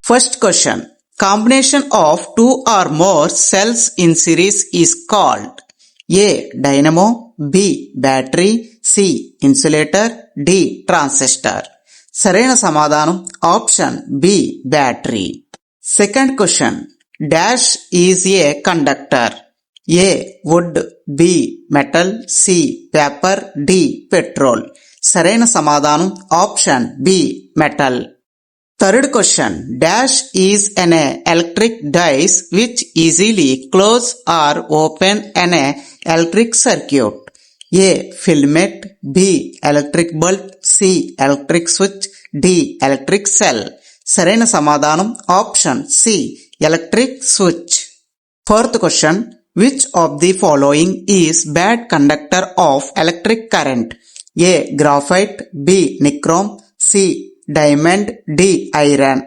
First question. Combination of two or more cells in series is called A. Dynamo, B. Battery, C. Insulator, D. Transistor. సరైన సమాధానం option B battery. Second question. Dash is a conductor. A wood, B metal, C paper, D petrol. సరైన సమాధానం option B metal. Third question. Dash is an electric dice which easily close or open an electric circuit. A. Filament, B. Electric bulb, C. Electric switch, D. Electric cell. సరైన సమాధానం option C electric switch. Fourth question. Which of the following is bad conductor of electric current? A. Graphite, B. Nichrome, C. Diamond, D. Iron.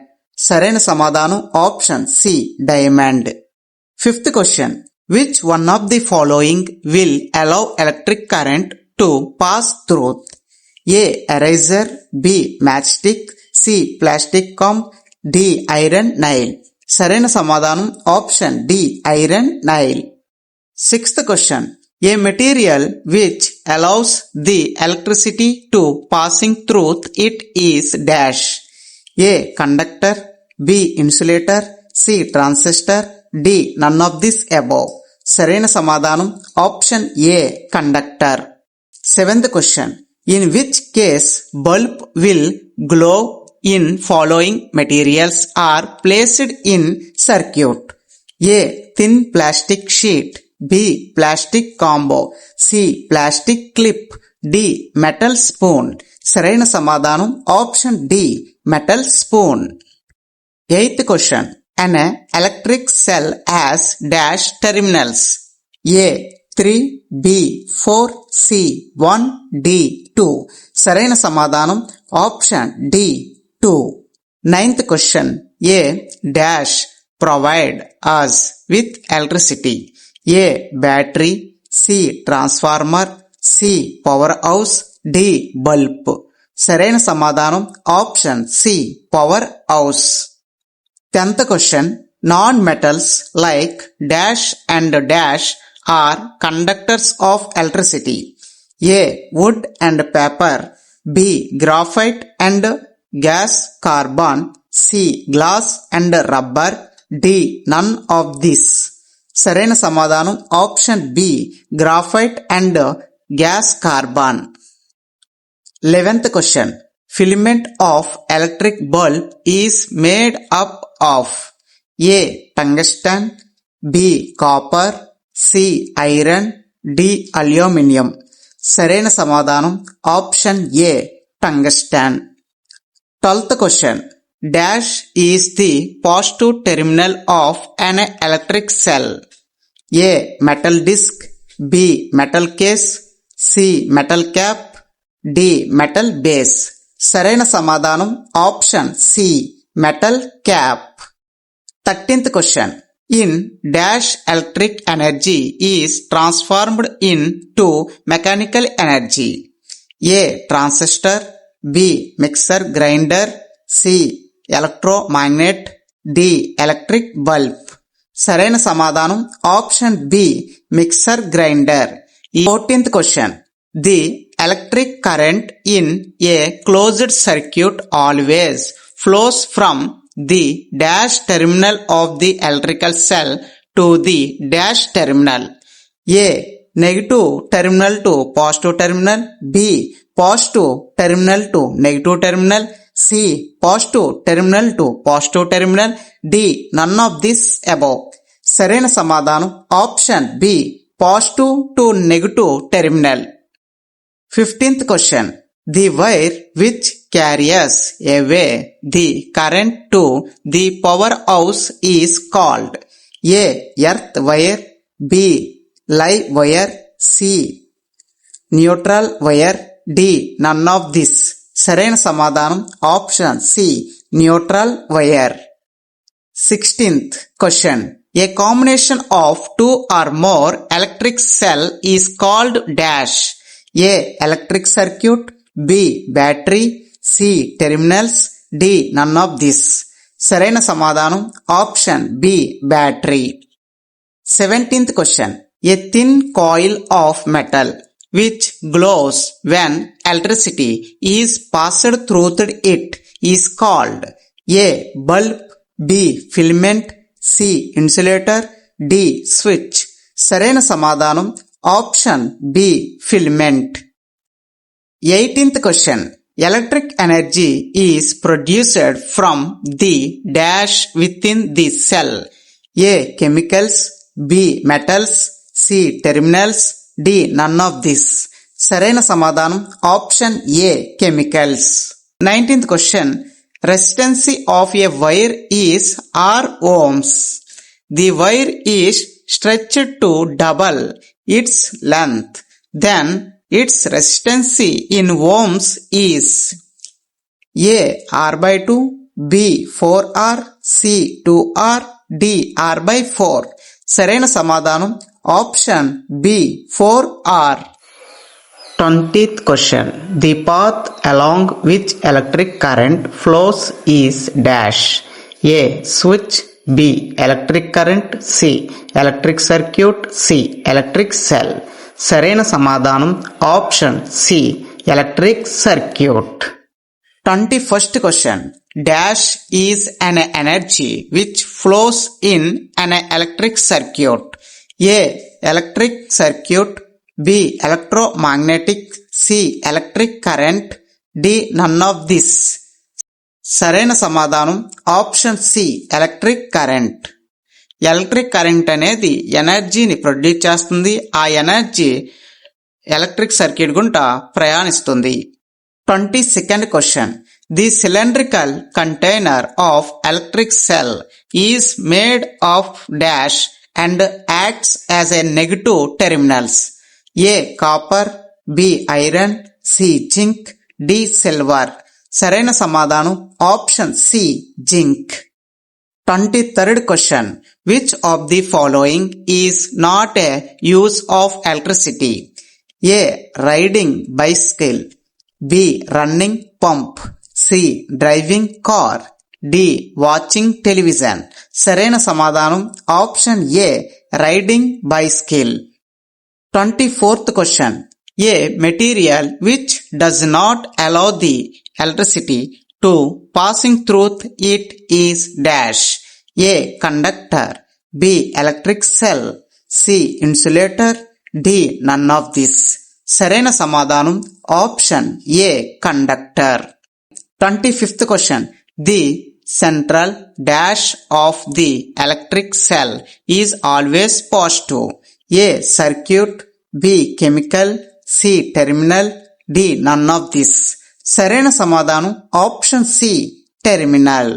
సరైన సమాధానం option C diamond. Fifth question. Which one of the following will allow electric current to pass through? A. Eraser, B. Matchstick, C. Plastic comb, D. Iron nail. సరైన సమాధానం option D iron nail. Sixth question. A material which allows the electricity to passing through it is dash. A. Conductor, B. Insulator, C. Transistor, D. None of this above. సరైన సమాధానం option A conductor. Seventh question. In which case bulb will glow in following materials are placed in circuit? A. Thin plastic sheet, B. Plastic combo, C. Plastic clip, D. Metal spoon. సరైన సమాధానం option D metal spoon. Eighth question. An electric cell has dash terminals. A. 3, B. 4, C. 1, D. 2. సరైన సమాధానం option D 2. Ninth question. A dash provide us with electricity. A. Battery, C. Transformer, C. Powerhouse, D. Bulb. సరైన సమాధానం option C power house. 10th question. Non-metals like dash and dash are conductors of electricity. A. Wood and paper, B. Graphite and gas carbon, C. Glass and rubber, D. None of this. సరైన సమాధానం option B graphite and gas carbon. 11th question. Filament of electric bulb is made up of A. Tungsten, B. Copper, C. Iron, D. Aluminum. సరైన సమాధానం option A tungsten. 12th question. Dash is the positive terminal of an electric cell. A. Metal disc, B. Metal case, C. Metal cap, D. Metal base. సరైన సమాధానం option C metal cap. 13th question. In dash electric energy is transformed into mechanical energy. A. Transistor, B. Mixer grinder, C. Electromagnet, D. Electric bulb. సరైన సమాధానం option B mixer grinder. 14th question. The electric current in a closed circuit always flows from the dash terminal of the electrical cell to the dash terminal. A. Negative terminal to positive terminal, B. Positive terminal to negative terminal, C. Positive terminal to positive terminal, D. None of this above. సరైన సమాధానం option B positive to negative terminal. 15th question. The wire which carries away the current to the powerhouse is called A. Earth wire, B. Live wire, C. Neutral wire, D. None of this. సరైన సమాధానం option C neutral wire. 16th question. A combination of two or more electric cell is called dash. A electric circuit, B battery, C terminals, D none of this. సరైన సమాధానం option B battery. 17th question. A thin coil of metal which glows when electricity is passed through it is called A. bulb, B. filament, C. insulator, D. switch. సరైన సమాధానం option B filament. 18th question. Electric energy is produced from the dash within the cell. A. chemicals, B. metals, C. terminals, D. none of this. సరైన సమాధానం option A chemicals. 19th question. Resistance of a wire is R ohms. The wire is stretched to double its length. Then its resistance in ohms is A. R by 2, B. 4R, C. 2R, D. R by 4. సరైన సమాధానం option B 4R. 20th question. The path along which electric current flows is dash. A. switch, B. electric current, C. electric circuit, C. electric cell. సరైన సమాధానం option C electric circuit. 21st question. Dash is an energy which flows in an electric circuit. A. electric circuit, B. electromagnetic, C. electric current, D. none of this. సరైన సమాధానం option C electric current. Electric current అనేది ఎనర్జీని produce చేస్తుంది. ఆ energy electric circuit గుండా ప్రయాణిస్తుంది. 22nd question. The cylindrical container of electric cell is made of dash and acts as a negative terminals. A. copper, B. iron, C. zinc, D. silver. సరైన సమాధానం option C zinc. 23rd question. Which of the following is not a use of electricity? A. riding bicycle, B. running pump, C. driving car, D. watching television. సరైన సమాధానం option A riding bicycle. 24th question. A material which does not allow the electricity to passing through it is dash. A. conductor, B. electric cell, C. insulator, D. none of this. సరైన సమాధానం option A conductor. 25th question. The central dash of the electric cell is always positive. A. circuit, B. chemical, C. terminal, D. none of this. సరైన సమాధానం option C terminal.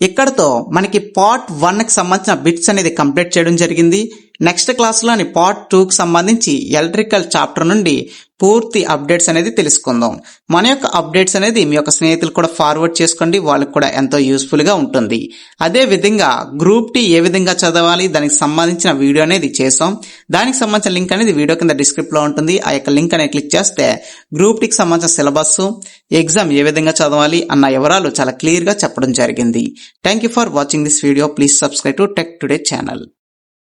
ఇక్కడతో మనకి part 1కి సంబంధించిన bits అనేది complete చేయడం జరిగింది. Next క్లాస్లోని part 2కి సంబంధించి ఎలక్ట్రికల్ చాప్టర్ నుండి పూర్తి అప్డేట్స్ అనేది తెలుసుకుందాం. మన యొక్క అప్డేట్స్ అనేది మీ యొక్క స్నేహితులు కూడా ఫార్వర్డ్ చేసుకోండి, వాళ్ళకి కూడా ఎంతో యూస్ఫుల్ గా ఉంటుంది. అదే విధంగా గ్రూప్ టీ ఏ విధంగా చదవాలి దానికి సంబంధించిన వీడియో అనేది చేసాం. దానికి సంబంధించిన లింక్ అనేది వీడియో కింద డిస్క్రిప్షన్ లో ఉంటుంది. ఆ యొక్క లింక్ అనేది క్లిక్ చేస్తే గ్రూప్ టీకి సంబంధించిన సిలబస్, ఎగ్జామ్ ఏ విధంగా చదవాలి అన్న వివరాలు చాలా క్లియర్ గా చెప్పడం జరిగింది. Thank you for watching this video. Please subscribe to tech today channel.